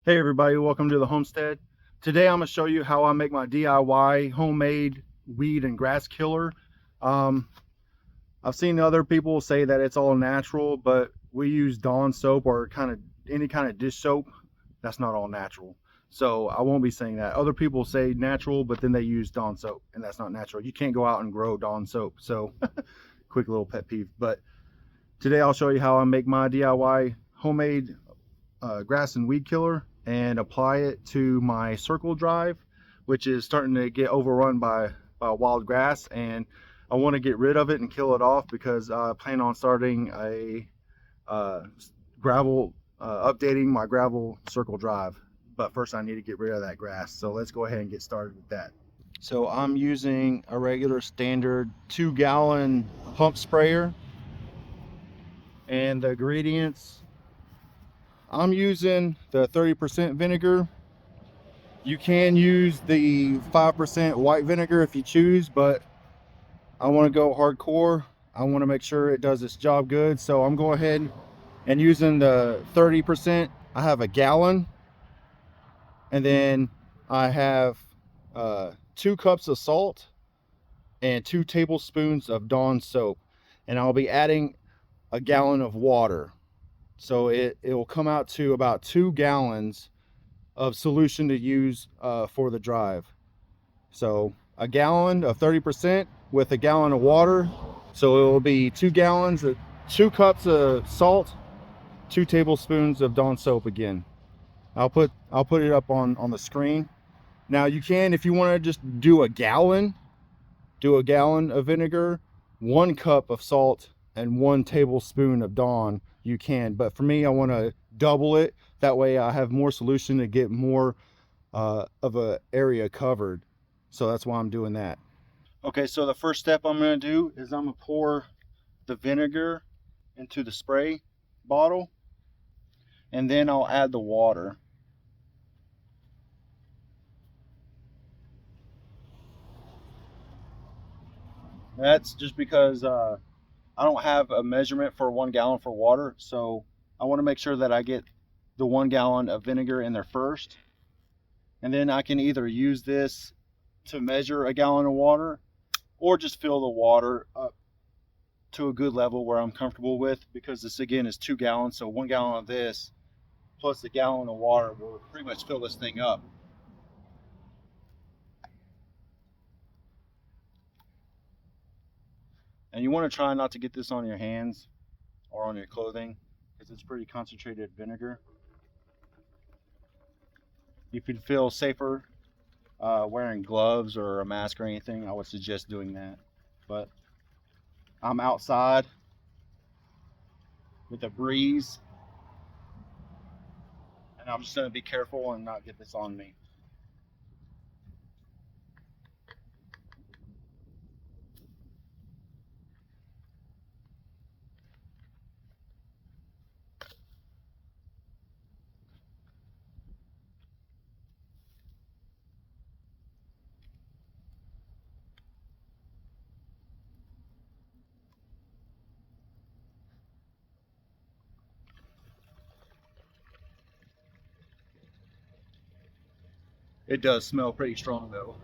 Hey everybody, welcome to the Homestead. Today I'm going to show you how I make my DIY homemade weed and grass killer. Um, I've seen other people say that it's all natural, but we use Dawn soap or any kind of dish soap. That's not all natural. So I won't be saying that. Other people say natural, but then they use Dawn soap, and that's not natural. You can't go out and grow Dawn soap. So quick little pet peeve. But today I'll show you how I make my DIY homemade grass and weed killer and apply it to my circle drive, which is starting to get overrun by wild grass, and I want to get rid of it and kill it off because I plan on starting a gravel updating my gravel circle drive. But first I need to get rid of that grass, so let's go ahead and get started with that. So I'm using a regular standard 2-gallon pump sprayer, and the ingredients, I'm using the 30% vinegar. You can use the 5% white vinegar if you choose, but I want to go hardcore. I want to make sure it does its job good. So I'm going ahead and using the 30%. I have a gallon, and then I have 2 cups of salt and 2 tablespoons of Dawn soap. And I'll be adding a gallon of water. So it will come out to about 2 gallons of solution to use for the drive. So a gallon of 30% with a gallon of water. So it will be 2 gallons, 2 cups of salt, 2 tablespoons of Dawn soap again. I'll put it up on the screen. Now you can, if you want to just do a gallon of vinegar, 1 cup of salt, and 1 tablespoon of Dawn, you can. But for me, I want to double it. That way I have more solution to get more of a area covered. So that's why I'm doing that. Okay, so the first step I'm going to do is I'm going to pour the vinegar into the spray bottle, and then I'll add the water. That's just because I don't have a measurement for 1 gallon for water, so I want to make sure that I get the 1 gallon of vinegar in there first, and then I can either use this to measure a gallon of water or just fill the water up to a good level where I'm comfortable with, because this again is 2 gallons, so 1 gallon of this plus a gallon of water will pretty much fill this thing up. And you want to try not to get this on your hands or on your clothing because it's pretty concentrated vinegar. If you'd feel safer wearing gloves or a mask or anything, I would suggest doing that. But I'm outside with a breeze, and I'm just going to be careful and not get this on me. It does smell pretty strong though.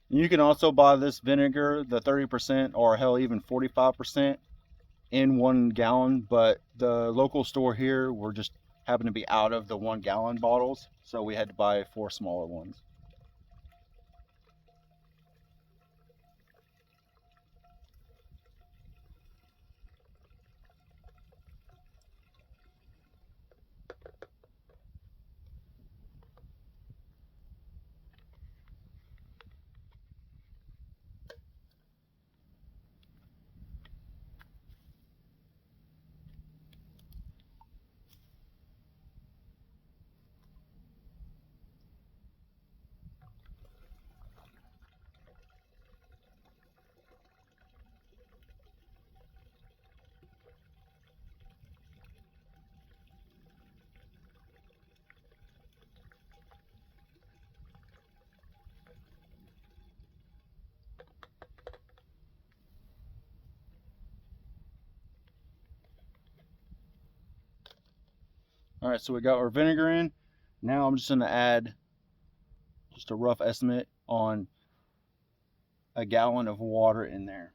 You can also buy this vinegar, the 30% or hell even 45% in 1 gallon, but the local store here were just happened to be out of the 1 gallon bottles, so we had to buy 4 smaller ones. All right, so we got our vinegar in. Now I'm just going to add just a rough estimate on a gallon of water in there.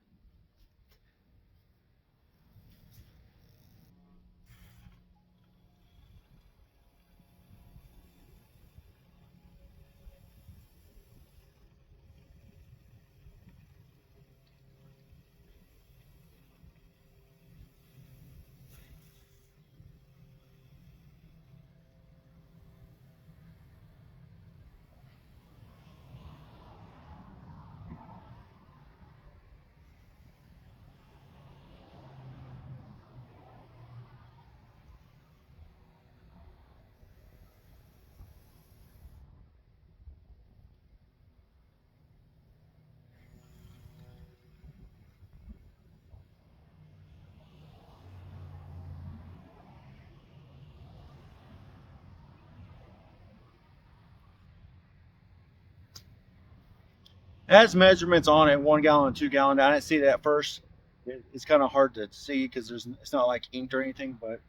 It has measurements on it, 1 gallon, 2 gallon. I didn't see that at first. It's kind of hard to see because it's not like inked or anything, but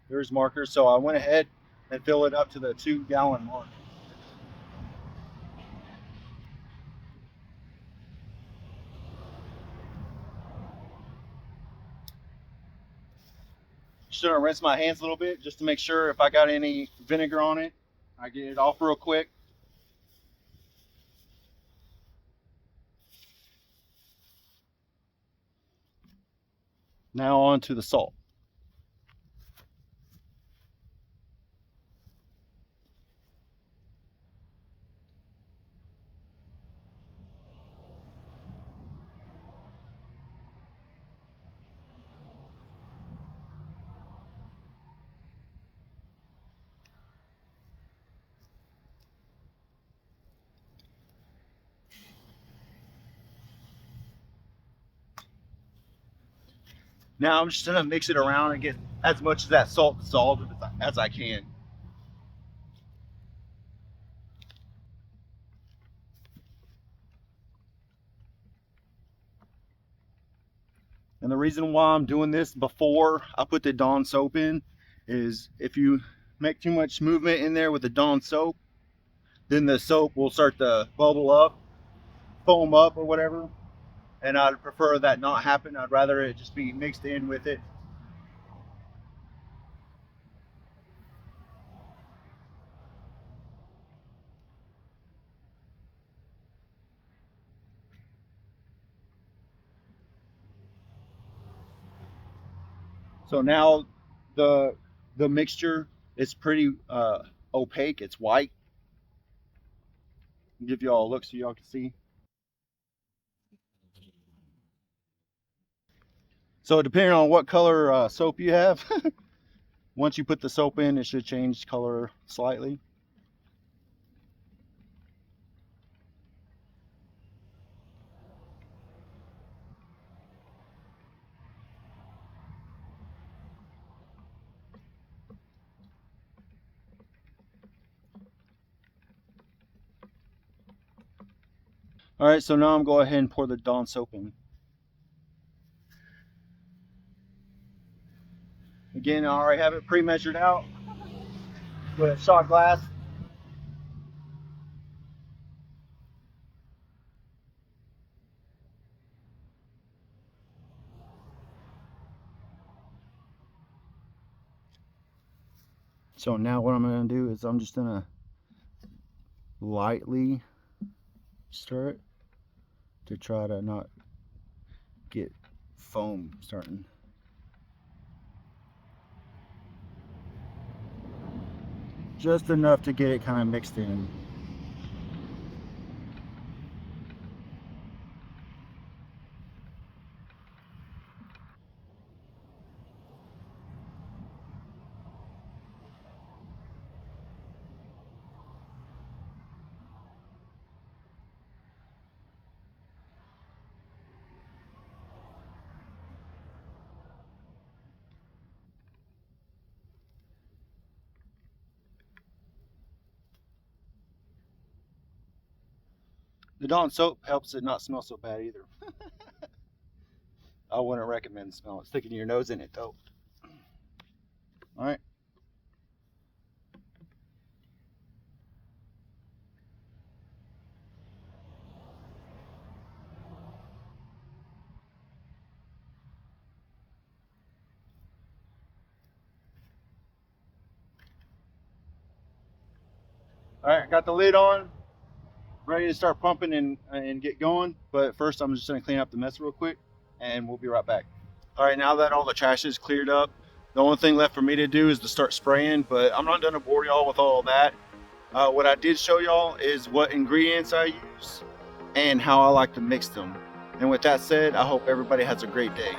there's markers. So I went ahead and filled it up to the 2 gallon mark. Just gonna rinse my hands a little bit just to make sure if I got any vinegar on it, I get it off real quick. Now on to the salt. Now I'm just gonna mix it around and get as much of that salt dissolved as I can. And the reason why I'm doing this before I put the Dawn soap in is if you make too much movement in there with the Dawn soap, then the soap will start to bubble up, foam up or whatever. And I'd prefer that not happen. I'd rather it just be mixed in with it. So now the mixture is pretty opaque. It's white. I'll give y'all a look so y'all can see. So depending on what color soap you have, once you put the soap in, it should change color slightly. All right, so now I'm going ahead and pour the Dawn soap in. Again, I already have it pre-measured out with a shot glass. So now what I'm going to do is I'm just going to lightly stir it to try to not get foam starting. Just enough to get it kind of mixed in. The Dawn soap helps it not smell so bad either. I wouldn't recommend sticking your nose in it though. All right. All right, got the lid on, ready to start pumping and get going. But first, I'm just gonna clean up the mess real quick, and we'll be right back. All right, now that all the trash is cleared up, the only thing left for me to do is to start spraying. But I'm not gonna bore y'all with all of that. What I did show y'all is what ingredients I use and how I like to mix them. And with that said, I hope everybody has a great day.